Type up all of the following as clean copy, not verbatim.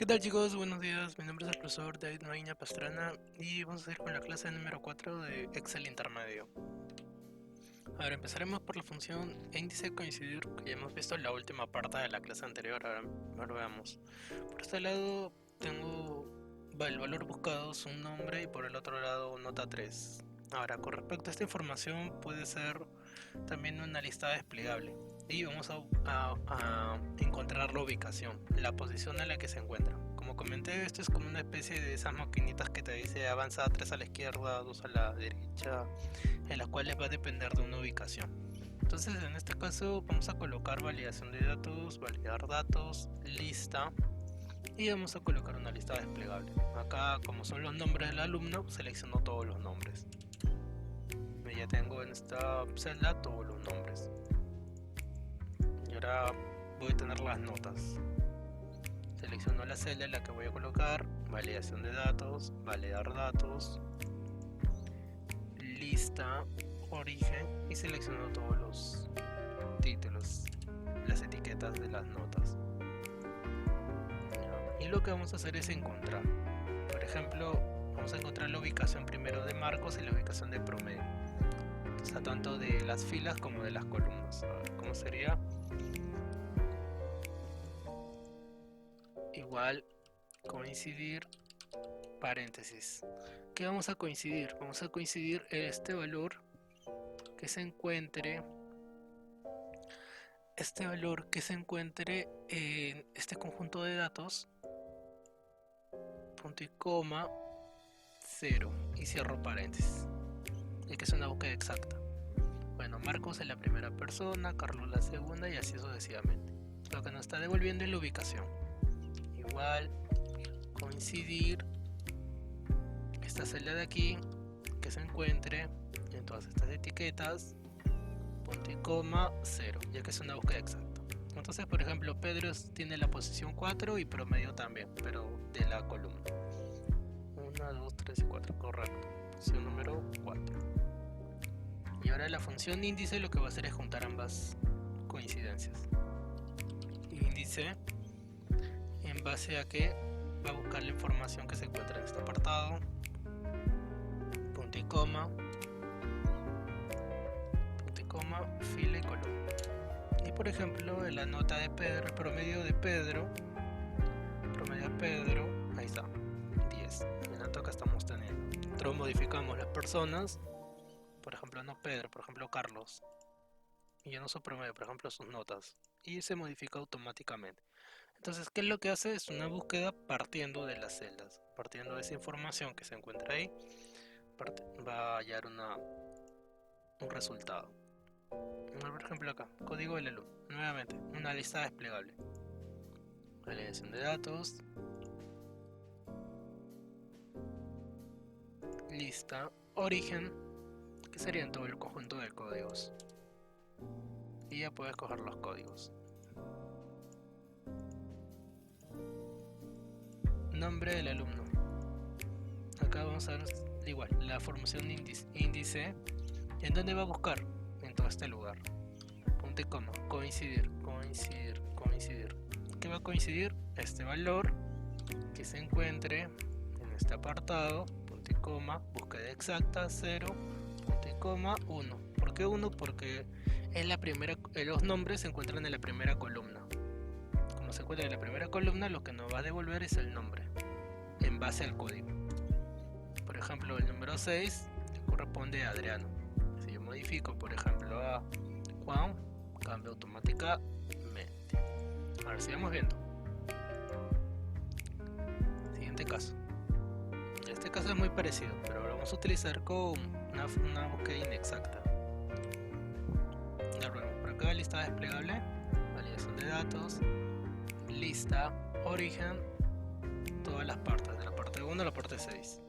¿Qué tal chicos? Buenos días, mi nombre es el profesor David Maíña Pastrana y vamos a seguir con la clase número 4 de Excel Intermedio. Ahora empezaremos por la función índice coincidir que ya hemos visto en la última parte de la clase anterior, ahora veamos. Por este lado tengo el valor buscado es un nombre y por el otro lado nota 3. Ahora con respecto a esta información puede ser también una lista desplegable y vamos a encontrar la ubicación, la posición en la que se encuentra. Como comenté, esto es como una especie de esas maquinitas que te dice avanza 3 a la izquierda, 2 a la derecha, en las cuales va a depender de una ubicación. Entonces en este caso vamos a colocar validación de datos, validar datos, lista y vamos a colocar una lista desplegable. Acá como son los nombres del alumno, selecciono todos los nombres. Ya tengo en esta celda todos los nombres. Y ahora voy a tener las notas. Selecciono la celda en la que voy a colocar validación de datos, validar datos, lista, origen y selecciono todos los títulos, las etiquetas de las notas. Y lo que vamos a hacer es encontrar. Por ejemplo, vamos a encontrar la ubicación primero de marcos y la ubicación de promedio. O sea, tanto de las filas como de las columnas. A ver, ¿cómo sería? Igual coincidir paréntesis. ¿Qué vamos a coincidir? Vamos a coincidir este valor que se encuentre en este conjunto de datos, punto y coma, 0 y cierro paréntesis, y que es una búsqueda exacta. Bueno, Marcos es la primera persona, Carlos la segunda y así sucesivamente. Lo que nos está devolviendo es la ubicación. Igual coincidir esta celda de aquí que se encuentre en todas estas etiquetas, punto y coma, 0, ya que es una búsqueda exacta. Entonces, por ejemplo, Pedro tiene la posición 4 y promedio también, pero de la columna. 1, 2, 3 y 4, correcto. Posición número 4. Y ahora la función índice lo que va a hacer es juntar ambas coincidencias. Índice, en base a que va a buscar la información que se encuentra en este apartado, punto y coma, fila y columna. Y por ejemplo, en la nota de Pedro, el promedio de Pedro, ahí está, 10. En la nota que estamos teniendo. Nosotros modificamos las personas, por ejemplo, no Pedro, por ejemplo, Carlos. Y ya no su promedio, por ejemplo, sus notas. Y se modifica automáticamente. Entonces, ¿qué es lo que hace? Es una búsqueda partiendo de las celdas, partiendo de esa información que se encuentra ahí, va a hallar un resultado. Por ejemplo acá, código LLU, nuevamente, una lista desplegable. Validación de datos, lista, origen, que serían todo el conjunto de códigos. Y ya puedes coger los códigos. Nombre del alumno. Acá vamos a ver igual, la formación índice, ¿en dónde va a buscar? En todo este lugar. Punto y coma, coincidir. ¿Qué va a coincidir? Este valor que se encuentre en este apartado, punto y coma, búsqueda exacta, 0, punto y coma, 1. ¿Por qué 1? Porque es la primera, los nombres se encuentran en la primera columna. Como se encuentra en la primera columna, lo que nos va a devolver es el nombre en base al código. Por ejemplo, el número 6 corresponde a Adriano. Si yo modifico, por ejemplo, a Juan, cambia automáticamente. Ahora sigamos viendo. Siguiente caso. Este caso es muy parecido, pero lo vamos a utilizar con una búsqueda inexacta. Ya lo vemos por acá, lista desplegable, validación de datos, lista, origen, todas las partes, de la parte 1 a la parte 6.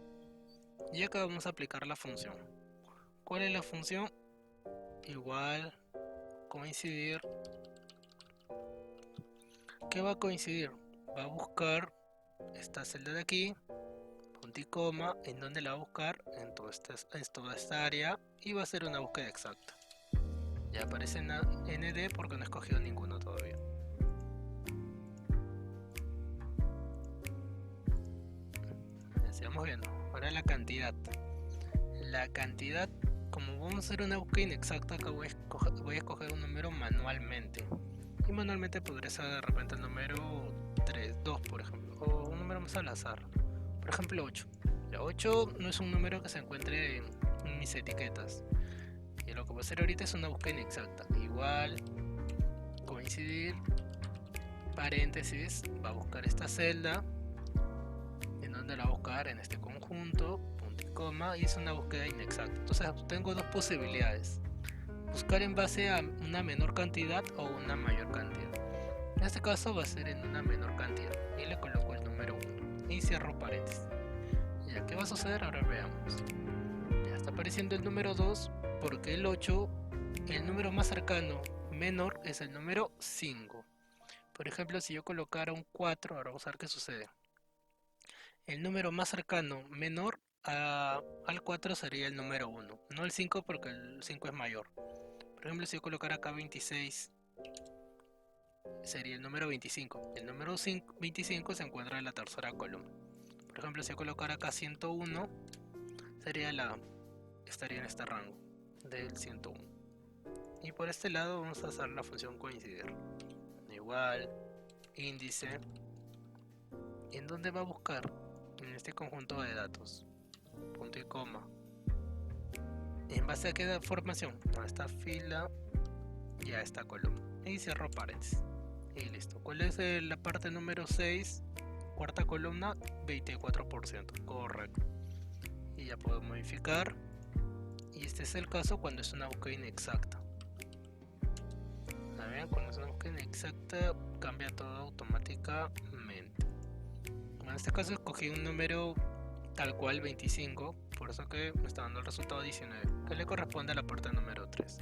Y acá vamos a aplicar la función. ¿Cuál es la función? Igual, coincidir. ¿Qué va a coincidir? Va a buscar esta celda de aquí, punto y coma, ¿en dónde la va a buscar? En toda esta área y va a ser una búsqueda exacta. Ya aparece en ND porque no he escogido ninguno todavía. Sigamos viendo. Ahora la cantidad. La cantidad, como vamos a hacer una búsqueda inexacta, acá voy a escoger un número manualmente. Y manualmente podría ser de repente el número 3, 2 por ejemplo, o un número más al azar. Por ejemplo 8. La 8 no es un número que se encuentre en mis etiquetas. Y lo que voy a hacer ahorita es una búsqueda inexacta. Igual, coincidir, paréntesis, va a buscar esta celda. ¿En donde la va a buscar? En este conjunto, punto y coma, y es una búsqueda inexacta. Entonces tengo dos posibilidades: buscar en base a una menor cantidad o una mayor cantidad. En este caso va a ser en una menor cantidad y le coloco el número 1 y cierro paréntesis. ¿Ya qué va a suceder? Ahora veamos. Ya está apareciendo el número 2 porque el 8, el número más cercano menor es el número 5. Por ejemplo, si yo colocara un 4, ahora vamos a ver qué sucede. El número más cercano menor al 4 sería el número 1, no el 5 porque el 5 es mayor. Por ejemplo, si yo colocara acá 26, sería el número 25. El número 25 se encuentra en la tercera columna. Por ejemplo, si yo colocara acá 101, estaría en este rango del 101. Y por este lado vamos a hacer la función coincidir. Igual, índice. ¿En dónde va a buscar? En este conjunto de datos, punto y coma. ¿En base a qué formación? A esta fila y a esta columna. Y cierro paréntesis. Y listo. ¿Cuál es la parte número 6? Cuarta columna, 24%. Correcto. Y ya puedo modificar. Y este es el caso cuando es una búsqueda inexacta. ¿Saben? Cuando es una búsqueda inexacta cambia todo automáticamente. En este caso escogí un número tal cual 25, por eso que me está dando el resultado 19, que le corresponde a la parte número 3.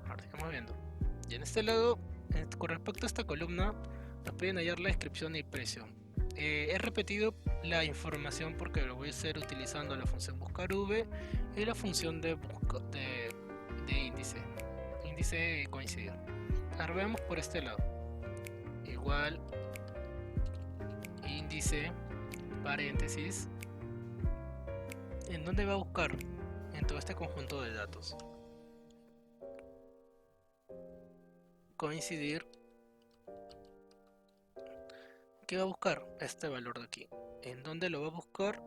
Ahora sigamos viendo. Y en este lado, con respecto a esta columna, nos pueden hallar la descripción y precio. He repetido la información porque lo voy a hacer utilizando la función buscarv y la función de índice coincidir. Ahora veamos por este lado. Igual, índice, paréntesis. ¿En dónde va a buscar? En todo este conjunto de datos. Coincidir. ¿Qué va a buscar? Este valor de aquí. ¿En dónde lo va a buscar?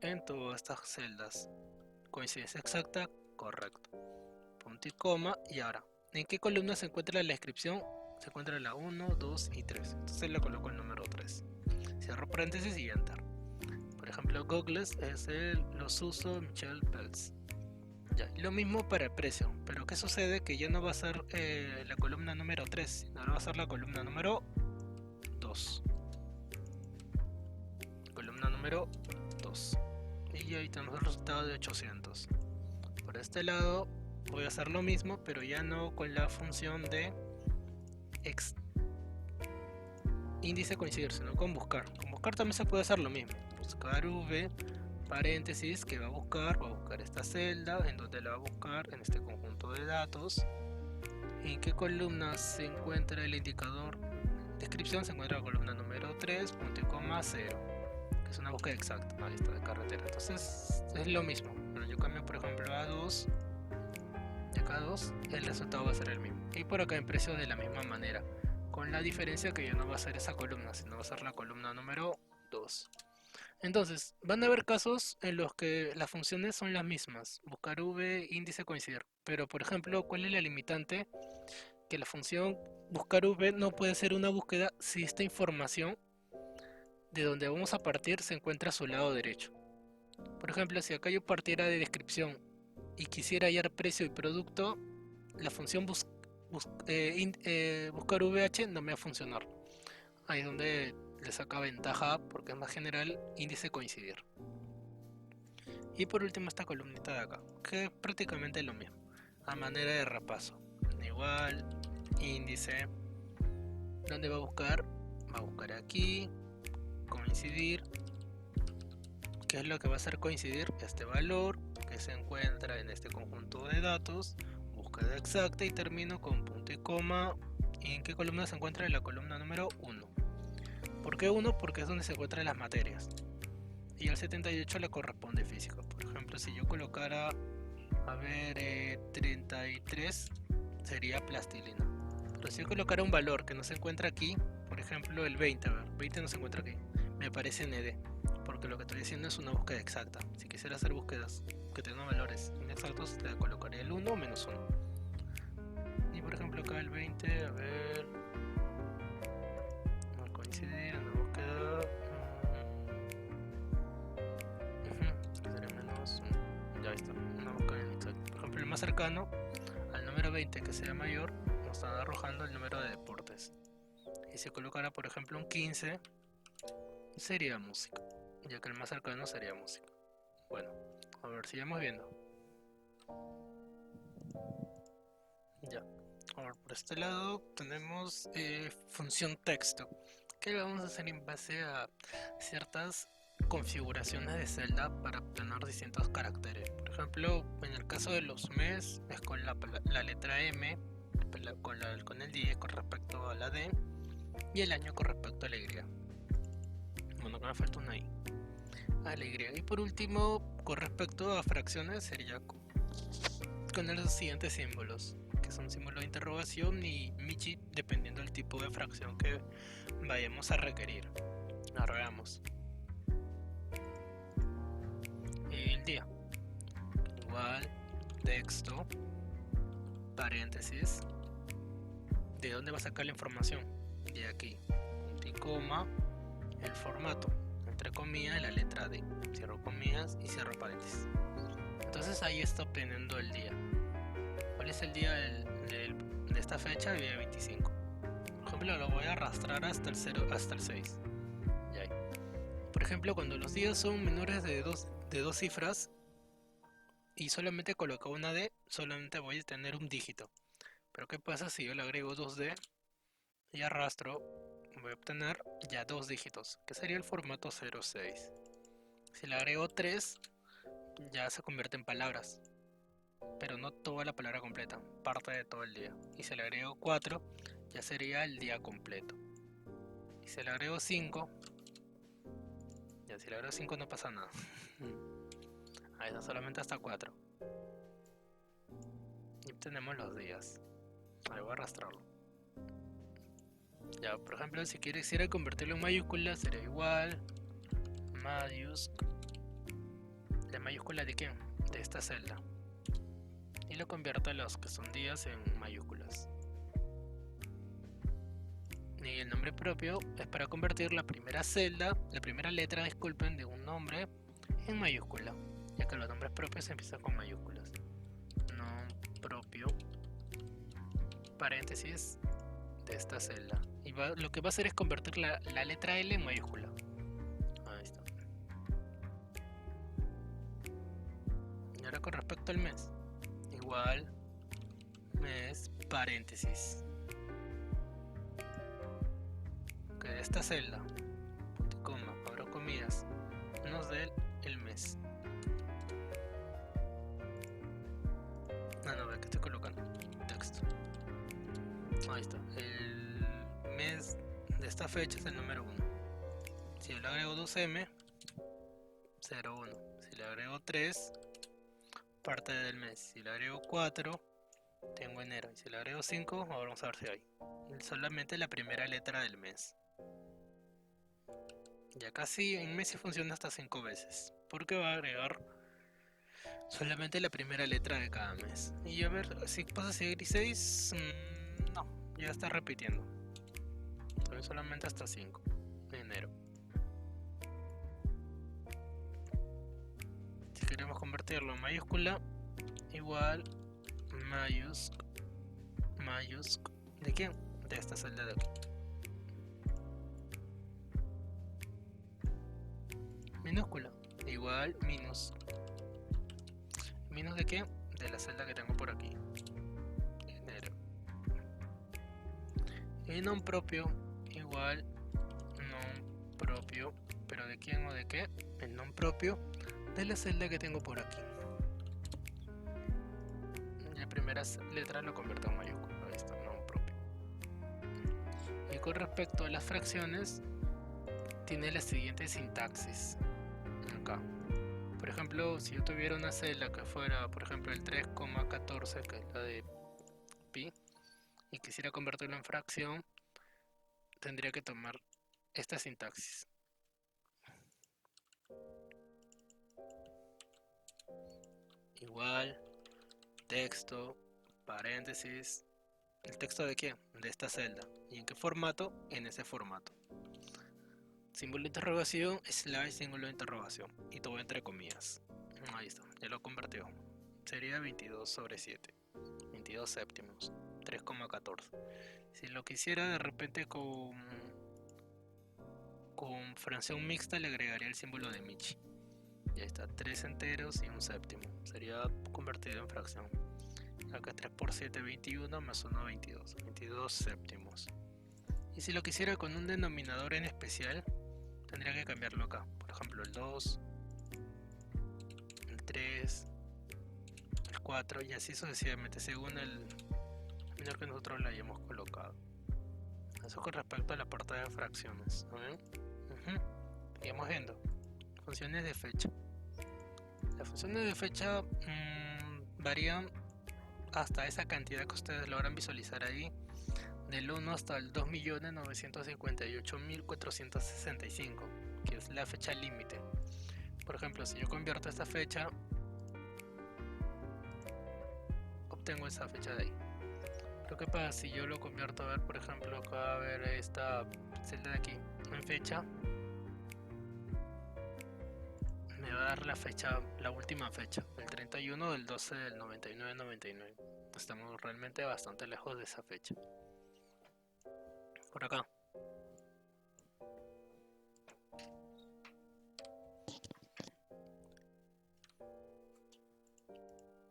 En todas estas celdas. Coincidencia exacta, correcto. Punto y coma. Y ahora, ¿en qué columna se encuentra la descripción? Se encuentra la 1, 2 y 3. Entonces le coloco el número 3. Cierro paréntesis y enter. Por ejemplo, Googles es los uso Michel Peltz. Ya, lo mismo para el precio, pero ¿qué sucede? Que ya no va a ser la columna número 3, sino ahora va a ser la columna número 2. Columna número 2. Y ahí tenemos el resultado de 800. Por este lado voy a hacer lo mismo, pero ya no con la función de índice coincidir, sino con buscar. Con buscar también se puede hacer lo mismo. Buscar v, paréntesis, que va a buscar esta celda, en donde la va a buscar en este conjunto de datos. ¿En qué columna se encuentra el indicador? Descripción se encuentra la columna número 3, punto y coma 0, que es una búsqueda exacta, ahí está, de carretera. Entonces es lo mismo, pero yo cambio por ejemplo a 2, y acá 2, el resultado va a ser el mismo. Y por acá en precio de la misma manera, con la diferencia que ya no va a ser esa columna, sino va a ser la columna número 2. Entonces, van a haber casos en los que las funciones son las mismas, buscar v, índice, coincidir. Pero, por ejemplo, ¿cuál es la limitante? Que la función buscar v no puede ser una búsqueda si esta información de donde vamos a partir se encuentra a su lado derecho. Por ejemplo, si acá yo partiera de descripción y quisiera hallar precio y producto, la función buscar vh no me va a funcionar. Ahí es donde le saca ventaja, porque es más general, índice coincidir. Y por último esta columnita de acá, que es prácticamente lo mismo, a manera de repaso. Igual, índice, ¿dónde va a buscar? Va a buscar aquí, coincidir. ¿Qué es lo que va a hacer coincidir? Este valor que se encuentra en este conjunto de datos, búsqueda exacta, y termino con punto y coma. ¿En qué columna se encuentra? En la columna número 1. ¿Por qué 1? Porque es donde se encuentran las materias. y al 78 le corresponde físico. Por ejemplo, si yo colocara, 33, sería plastilina. Pero si yo colocara un valor que no se encuentra aquí, por ejemplo el 20, a ver, 20 no se encuentra aquí, me aparece ND, porque lo que estoy haciendo es una búsqueda exacta. Si quisiera hacer búsquedas que tengan valores inexactos, le colocaría el 1 o menos 1. Y por ejemplo acá el 20, a ver, no coincidir en la búsqueda. Sería menos 1. Ya está, una búsqueda inexacta. Por ejemplo, el más cercano al número 20 que sea mayor, nos está arrojando el número de deportes. Y si colocara por ejemplo un 15, sería música, ya que el más cercano sería música. Bueno, a ver, sigamos viendo. Ya, ahora por este lado tenemos función texto, que lo vamos a hacer en base a ciertas configuraciones de celda para obtener distintos caracteres. Por ejemplo, en el caso de los mes es con la letra M, con el die con respecto a la D, y el año con respecto a la Y. Bueno, acá me falta una I. A la Y. Y por último, con respecto a fracciones, sería con los siguientes símbolos, que son símbolos de interrogación y Michi, dependiendo del tipo de fracción que vayamos a requerir. Ahora veamos. El día. Igual, texto, paréntesis. ¿De dónde va a sacar la información? De aquí. Punto y coma. El formato. Entre comillas, la letra D. Cierro comillas y cierro paréntesis. Entonces ahí está obteniendo el día. ¿Cuál es el día de esta fecha? El día 25. Por ejemplo, lo voy a arrastrar hasta el 0, hasta el 6. Y ahí. Por ejemplo, cuando los días son menores de dos cifras y solamente coloco una D, solamente voy a tener un dígito. Pero ¿qué pasa si yo le agrego 2D y arrastro? Voy a obtener ya dos dígitos, que sería el formato 06. Si le agrego 3, ya se convierte en palabras, pero no toda la palabra completa, parte de todo el día. Y si le agrego 4, ya sería el día completo. Y si le agrego 5, ya si le agrego 5 no pasa nada. Ahí está, solamente hasta 4. Y obtenemos los días. Ahí voy a arrastrarlo. Ya, por ejemplo, si quisiera convertirlo en mayúscula, sería igual ¿la mayúscula de quién? De esta celda. Y lo convierto a los que son días en mayúsculas. Y el nombre propio es para convertir la primera celda, la primera letra, disculpen, de un nombre en mayúscula, ya que los nombres propios empiezan con mayúsculas. Nombre propio, paréntesis, de esta celda. Y lo que va a hacer es convertir la letra L en mayúscula. Ahí está. Y ahora con respecto al mes, igual, mes, paréntesis, que de esta celda, punto y coma, abro comillas, nos dé el mes. No, ve que estoy colocando texto. Ahí está. El mes de esta fecha es el número 1. Si yo le agrego 2M, 01. Si le agrego 3, parte del mes. Si le agrego 4, tengo enero. Y si le agrego 5, ahora vamos a ver si hay. Solamente la primera letra del mes. Ya casi en mes funciona hasta 5 veces, porque va a agregar solamente la primera letra de cada mes. Y a ver, si pasa a seguir 6, no, ya está repitiendo. Entonces solamente hasta 5 de enero. Si queremos convertirlo en mayúscula, igual mayúscula, ¿de quién? De esta celda de aquí. Minúscula, igual minus. ¿Minus de qué? De la celda que tengo por aquí. Enero. Y non propio, igual non propio. ¿Pero de quién o de qué? El non propio de la celda que tengo por aquí. La primera letra lo convierto en mayúscula. Ahí está, non propio. Y con respecto a las fracciones, tiene la siguiente sintaxis. acá. Por ejemplo, si yo tuviera una celda que fuera, por ejemplo, el 3,14, que es la de pi, y quisiera convertirlo en fracción, tendría que tomar esta sintaxis. Igual, texto, paréntesis. ¿El texto de quién? De esta celda. ¿Y en qué formato? En ese formato. Símbolo de interrogación, slash símbolo de interrogación. Y todo entre comillas. Ahí está, ya lo convirtió. Sería 22/7. 22 séptimos. 3,14. Si lo quisiera de repente con fracción mixta, le agregaría el símbolo de Michi. Ya está, 3 enteros y un séptimo. Sería convertido en fracción. Acá 3 por 7, 21, más 1, 22. 22 séptimos. Y si lo quisiera con un denominador en especial, tendría que cambiarlo acá. Por ejemplo, el 2, el 3, el 4 y así sucesivamente, según el menor que nosotros le hayamos colocado. Eso con respecto a la parte de fracciones. Seguimos viendo. Funciones de fecha. Las funciones de fecha varían hasta esa cantidad que ustedes logran visualizar ahí, del 1 hasta el 2.958.465, que es la fecha límite. Por ejemplo, si yo convierto esta fecha, obtengo esa fecha de ahí. Lo que pasa si yo lo convierto, a ver, por ejemplo, acá, a ver esta celda de aquí, en fecha, me va a dar la fecha, la última fecha, el 31 del 12 del 99. Estamos realmente bastante lejos de esa fecha. Por acá.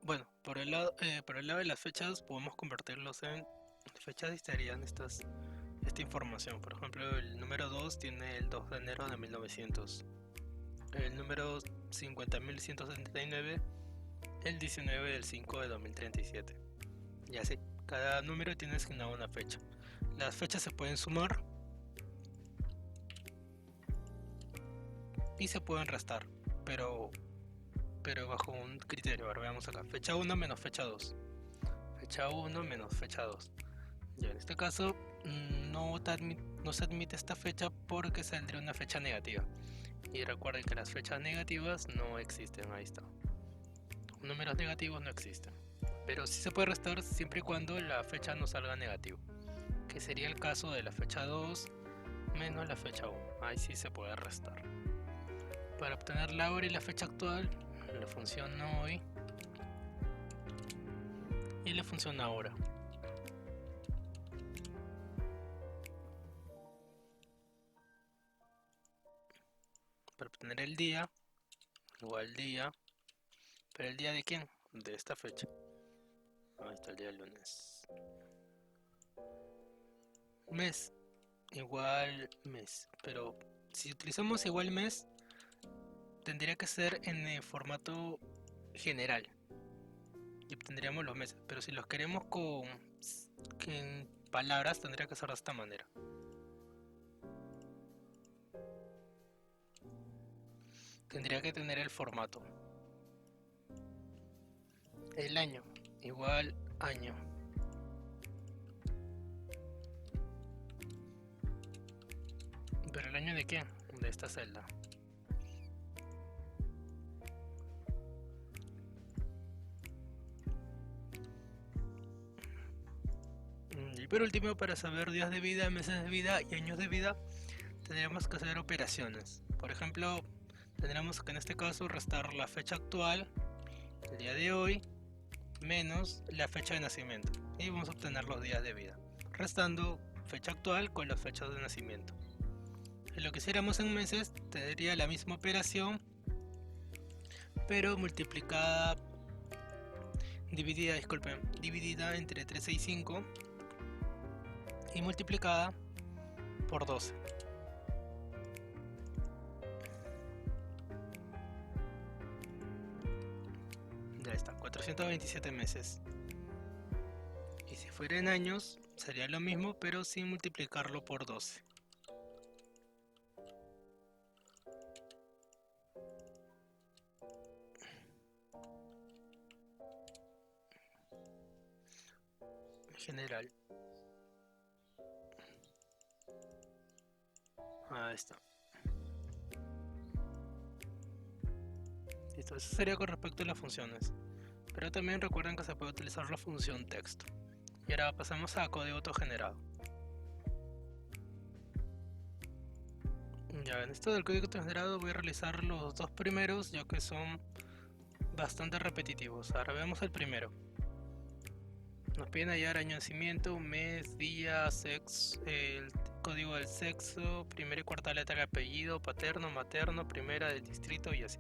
Bueno, por el lado de las fechas podemos convertirlos en fechas y estarían esta información. Por ejemplo, el número 2 tiene el 2 de enero de 1900. El número 50.179 el 19 del 5 de 2037. Y así, cada número tiene asignado una fecha. Las fechas se pueden sumar y se pueden restar, pero bajo un criterio. Ahora veamos acá, fecha 1 menos fecha 2. Fecha 1 menos fecha 2. Ya en este caso no se admite esta fecha porque saldría una fecha negativa. Y recuerden que las fechas negativas no existen, ahí está. Números negativos no existen. Pero sí se puede restar siempre y cuando la fecha no salga negativo. Que sería el caso de la fecha 2 menos la fecha 1. Ahí sí se puede restar. Para obtener la hora y la fecha actual, la función hoy y la función ahora. Para obtener el día, igual día. ¿Pero el día de quién? De esta fecha. Ahí está el día lunes. Mes, igual mes. Pero si utilizamos igual mes, tendría que ser en el formato general. Y obtendríamos los meses. Pero si los queremos en palabras, tendría que ser de esta manera. Tendría que tener el formato. El año, igual año. ¿Pero el año de quién? De esta celda. Y por último, para saber días de vida, meses de vida y años de vida, tendríamos que hacer operaciones. Por ejemplo, tendríamos que en este caso restar la fecha actual, el día de hoy, menos la fecha de nacimiento. Y vamos a obtener los días de vida, restando fecha actual con las fechas de nacimiento. Si lo que hiciéramos en meses, tendría la misma operación, pero dividida entre 365 y multiplicada por 12. Ya está, 427 meses. Y si fuera en años, sería lo mismo, pero sin multiplicarlo por 12. general. Ahí está. Listo, eso sería con respecto a las funciones. Pero también recuerden que se puede utilizar la función texto. Y ahora pasamos a código autogenerado. Ya, en esto del código autogenerado voy a realizar los dos primeros, ya que son bastante repetitivos. Ahora veamos el primero. Nos piden hallar año de nacimiento, mes, día, sexo, el código del sexo, primera y cuarta letra del apellido, paterno, materno, primera del distrito y así.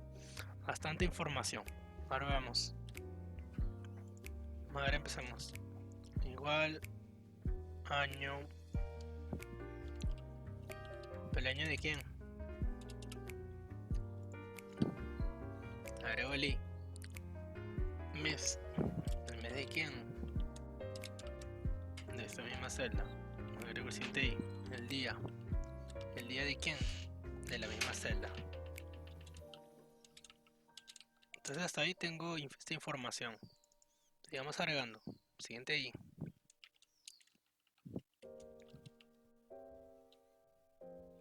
Bastante información. Ahora veamos. A ver, empecemos. Igual, año. ¿El año de quién? Agrego el i. Mes. ¿El mes de quién? De esta misma celda. Agrego el siguiente i. El día. ¿El día de quién? De la misma celda. Entonces hasta ahí tengo esta información. Sigamos agregando. Siguiente i.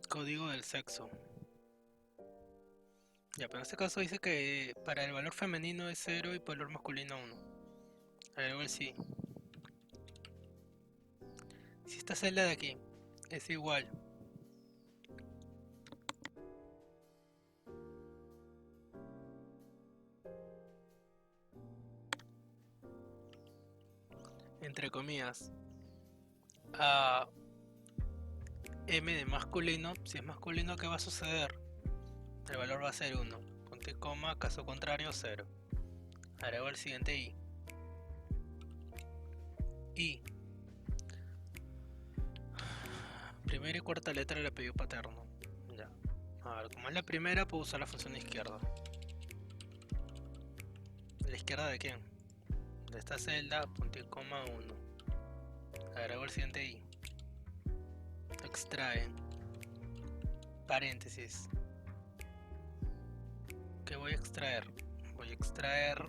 Código del sexo. Ya, pero en este caso dice que para el valor femenino es 0 y para el valor masculino 1. Agrego el sí. Si esta celda de aquí es igual entre comillas a m de masculino, si es masculino, ¿qué va a suceder? El valor va a ser 1. Punto y coma, caso contrario 0. Agrego el siguiente i. I. Primera y cuarta letra del apellido paterno. Ya. A ver, como es la primera, puedo usar la función izquierda. ¿La izquierda de quién? De esta celda, punto y coma 1. Agrego el siguiente i. Extrae. Paréntesis. ¿Qué voy a extraer? Voy a extraer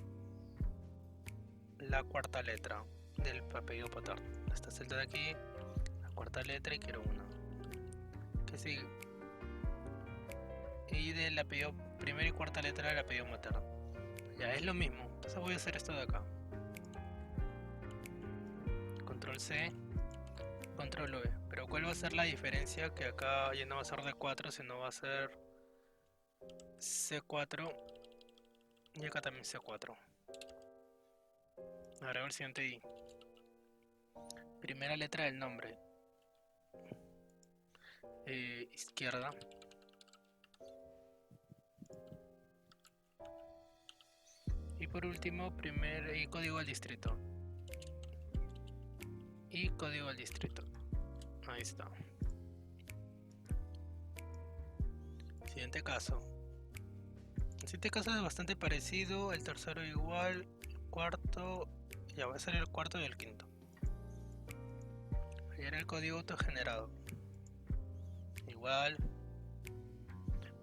la cuarta letra del apellido paterno. Esta celda de aquí, la cuarta letra y quiero una. ¿Qué sigue? Y del apellido, primera y cuarta letra del apellido materno. Ya es lo mismo. Entonces voy a hacer esto de acá. Control C, Control V. Pero ¿cuál va a ser la diferencia? Que acá ya no va a ser D4, sino va a ser C4 y acá también C4. Agrego el siguiente i. Primera letra del nombre. Izquierda. Y por último, y código del distrito. Y código del distrito. Ahí está. Siguiente caso. El siguiente caso es bastante parecido. El tercero igual. El cuarto. Ya va a ser el cuarto y el quinto. Ahí era el código autogenerado. Igual.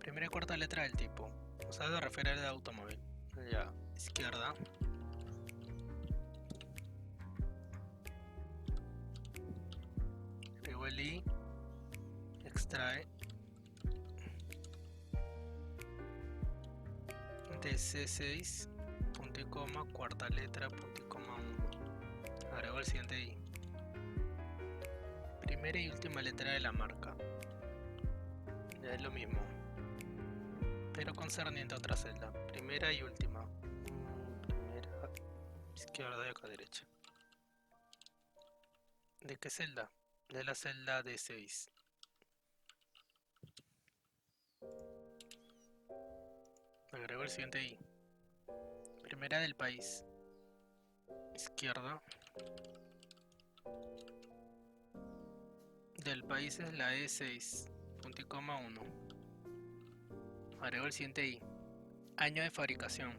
Primera y cuarta letra del tipo. O sea, de referir de automóvil. Ya. Izquierda. Agrego el i. Extrae. DC6. Punto y coma. Cuarta letra. Punto y coma 1. Agrego el siguiente i. Primera y última letra de la marca. Ya es lo mismo, pero concerniente a otra celda. Primera y última. Primera, izquierda y acá derecha. ¿De qué celda? De la celda D6. Agrego el siguiente i. Primera del país. Izquierda. Del país es la E6. Punto y coma 1. Agrego el siguiente i. Año de fabricación.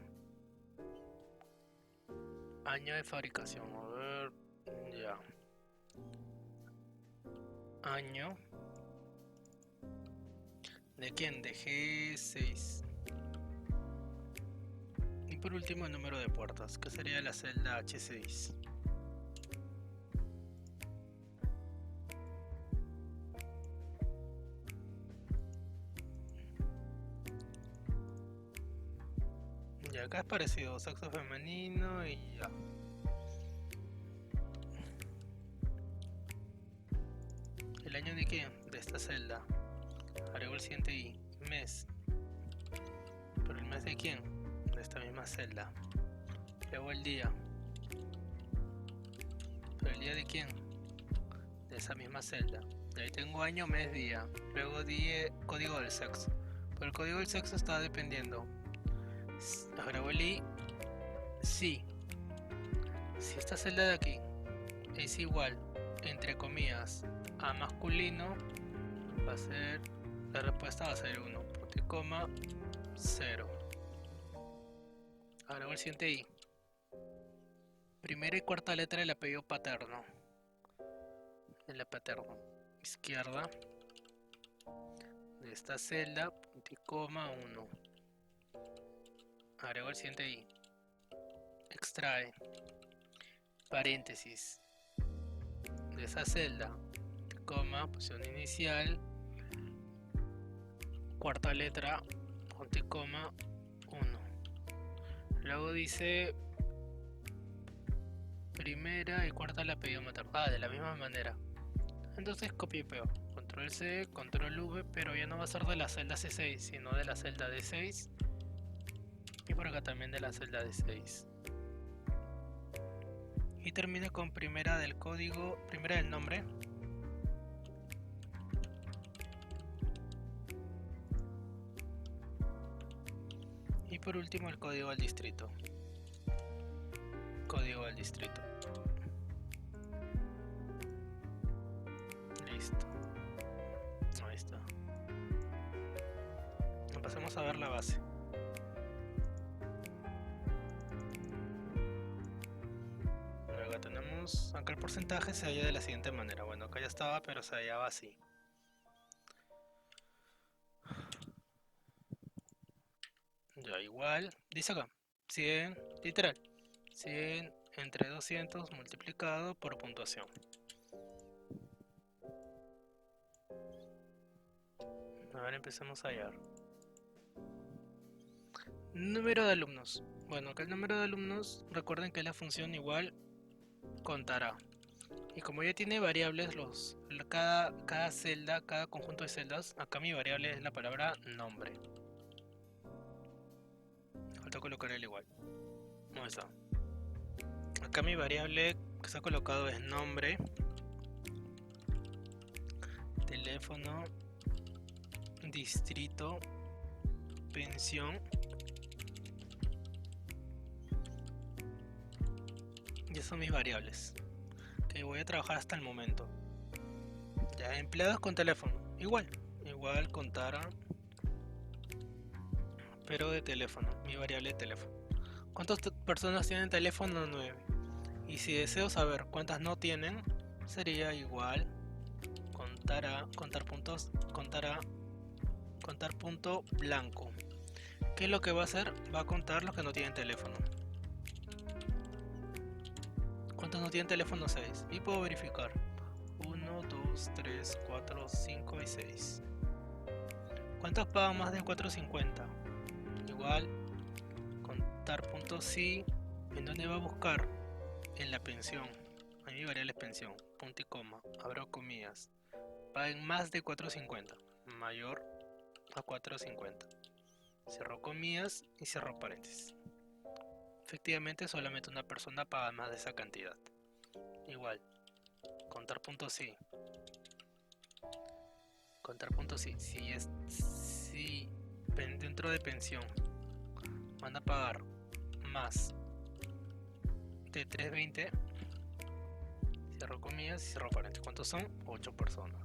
Año de fabricación. A ver. Ya. Año. ¿De quién? De G6. Y por último el número de puertas, que sería la celda H6. acá es parecido, sexo femenino y ya. ¿El año de quién? De esta celda. Agrego el siguiente y mes. ¿Pero el mes de quién? De esta misma celda. Luego el día. ¿Pero el día de quién? De esa misma celda. Y ahí tengo año, mes, día. Luego di código del sexo. Pero el código del sexo está dependiendo. Agrego el i. Sí. Si esta celda de aquí es igual, entre comillas, a masculino, va a ser, la respuesta va a ser 1, punto y coma, 0. Agrego el siguiente i. Primera y cuarta letra del apellido paterno. En la paterno. Izquierda. De esta celda, punto y coma, 1. Agrego el siguiente i. Extrae. Paréntesis. De esa celda, coma, posición inicial, cuarta letra, punto y coma, 1. Luego dice primera y cuarta el apellido materno. De la misma manera. Entonces copio y pego. Control C, control V, pero ya no va a ser de la celda C6, sino de la celda D6. Y por acá también de la celda D6. Y termino con primera del código, primera del nombre. Y por último el código del distrito. Código del distrito. Listo. Ahí está. Pasemos a ver la base. Luego tenemos, acá el porcentaje se halla de la siguiente manera. Bueno, acá ya estaba, pero se hallaba así. Ya igual, dice acá, 100, literal, 100 entre 200 multiplicado por puntuación. A ver, empecemos a hallar. Número de alumnos. Bueno, acá el número de alumnos, recuerden que es la función igual contará. Y como ya tiene variables, cada celda, cada conjunto de celdas, acá mi variable es la palabra nombre. Falta colocar el igual. No está. Acá mi variable que se ha colocado es nombre, teléfono, distrito, pensión. Y esas son mis variables que voy a trabajar hasta el momento. Ya, empleados con teléfono, igual contará, pero de teléfono, mi variable de teléfono. ¿Cuántas personas tienen teléfono? 9. Y si deseo saber cuántas no tienen, sería igual contar punto blanco. ¿Qué es lo que va a hacer? Va a contar los que no tienen teléfono. ¿Cuántos no tienen teléfono? 6. Y puedo verificar. 1, 2, 3, 4, 5 y 6. ¿Cuántos pagan más de 4.50? Igual, contar punto sí. ¿En dónde va a buscar? En la pensión. A mi variable es pensión. Punto y coma. Abro comillas. Paguen más de 4.50. Mayor a 4.50. Cierro comillas y cierro paréntesis. Efectivamente, solamente una persona paga más de esa cantidad. Igual, contar punto sí. Contar punto sí. Si dentro de pensión van a pagar más de 3.20, cierro comillas y cierro paréntesis. ¿Cuántos son? 8 personas.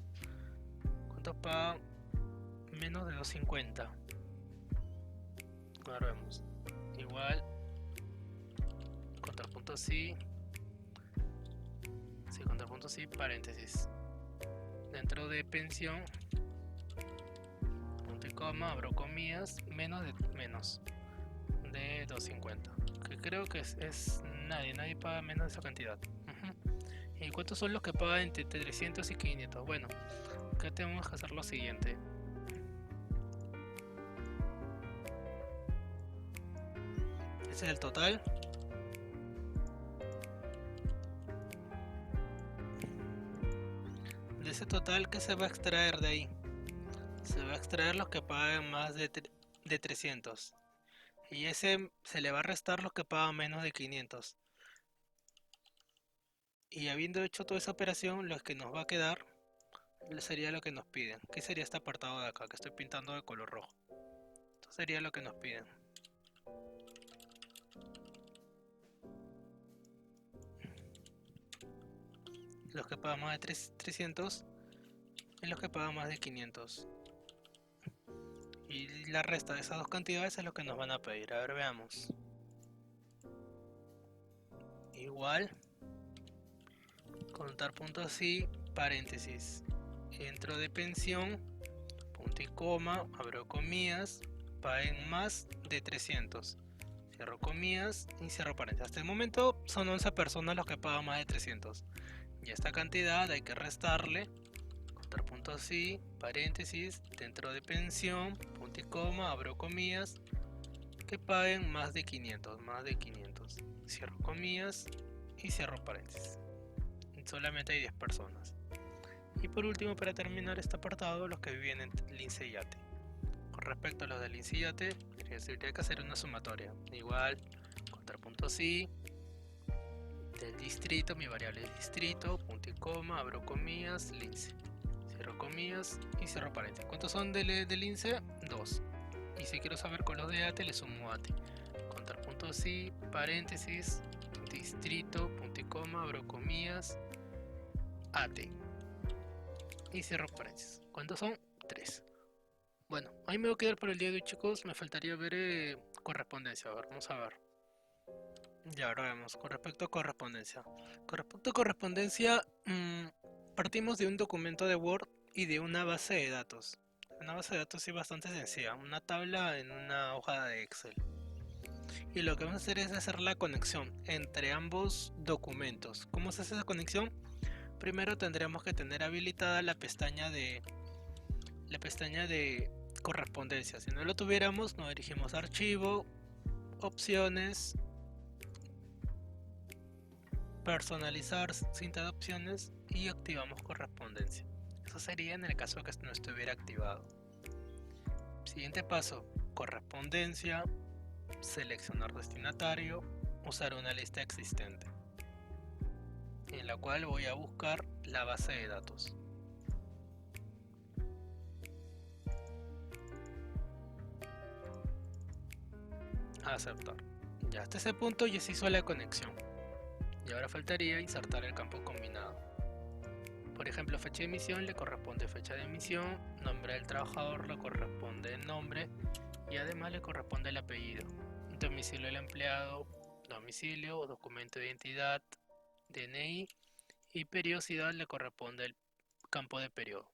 ¿Cuántos pagan menos de 2.50? Ahora vemos. Igual, contar punto sí. Sí, contar punto sí, paréntesis. Dentro de pensión, punto y coma, abro comillas, menos de 2.50. Que creo que es nadie paga menos de esa cantidad. ¿Y cuántos son los que pagan entre 300 y 500? Bueno, acá tenemos que hacer lo siguiente. Ese es el total. De ese total, ¿qué se va a extraer de ahí? Se va a extraer los que pagan más de 300. Y ese se le va a restar los que pagan menos de 500. Y habiendo hecho toda esa operación, lo que nos va a quedar sería lo que nos piden. ¿Qué sería este apartado de acá que estoy pintando de color rojo? Esto sería lo que nos piden. Los que pagan más de 300 y los que pagan más de 500. Y la resta de esas dos cantidades es lo que nos van a pedir. A ver, veamos. Igual, contar punto así, paréntesis. Entro de pensión, punto y coma, abro comillas, paguen más de 300. Cierro comillas y cierro paréntesis. Hasta el momento son 11 personas los que pagan más de 300. Y esta cantidad hay que restarle, contar punto así, paréntesis, dentro de pensión, punto y coma, abro comillas, que paguen más de 500, Cierro comillas y cierro paréntesis. Solamente hay 10 personas. Y por último, para terminar este apartado, los que viven en Lince y Yate. Con respecto a los de Lince y Yate, tendría que hacer una sumatoria. Igual, contar punto así, del distrito, mi variable es distrito, punto y coma, abro comillas, Lince. Cierro comillas y cierro paréntesis. ¿Cuántos son del Lince? 2. Y si quiero saber con los de ATE, le sumo ATE. Contar punto así, paréntesis, distrito, punto y coma, abro comillas, ATE. Y cierro paréntesis. ¿Cuántos son? 3. Bueno, ahí me voy a quedar por el día de hoy, chicos. Me faltaría ver correspondencia. A ver, vamos a ver. Ya, ahora vemos. Con respecto a correspondencia. Con respecto a correspondencia, partimos de un documento de Word y de una base de datos. Una base de datos sí bastante sencilla. Una tabla en una hoja de Excel. Y lo que vamos a hacer es hacer la conexión entre ambos documentos. ¿Cómo se hace esa conexión? Primero tendremos que tener habilitada la pestaña de correspondencia. Si no lo tuviéramos, nos dirigimos a archivo, opciones, personalizar cinta de opciones y activamos correspondencia. Eso sería en el caso que no estuviera activado. Siguiente paso, correspondencia, seleccionar destinatario, usar una lista existente, en la cual voy a buscar la base de datos. Aceptar. Ya hasta ese punto ya se hizo la conexión. Y ahora faltaría insertar el campo combinado. Por ejemplo, fecha de emisión le corresponde fecha de emisión, nombre del trabajador le corresponde el nombre y además le corresponde el apellido. Domicilio del empleado, domicilio o documento de identidad, DNI, y periodicidad le corresponde el campo de periodo.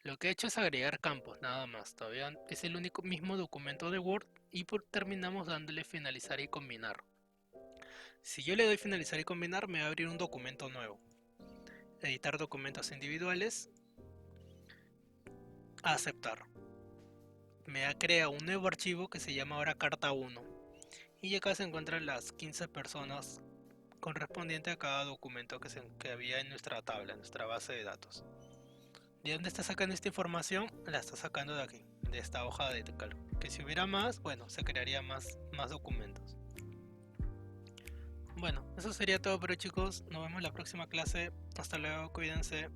Lo que he hecho es agregar campos, nada más. Todavía es el único mismo documento de Word y terminamos dándole finalizar y combinar. Si yo le doy finalizar y combinar, me va a abrir un documento nuevo. Editar documentos individuales. Aceptar. Me crea un nuevo archivo que se llama ahora carta 1. Y acá se encuentran las 15 personas correspondientes a cada documento que había en nuestra tabla, en nuestra base de datos. ¿De dónde está sacando esta información? La está sacando de aquí, de esta hoja de cálculo. Que si hubiera más, bueno, se crearía más documentos. Bueno, eso sería todo por hoy, chicos. Nos vemos en la próxima clase. Hasta luego, cuídense.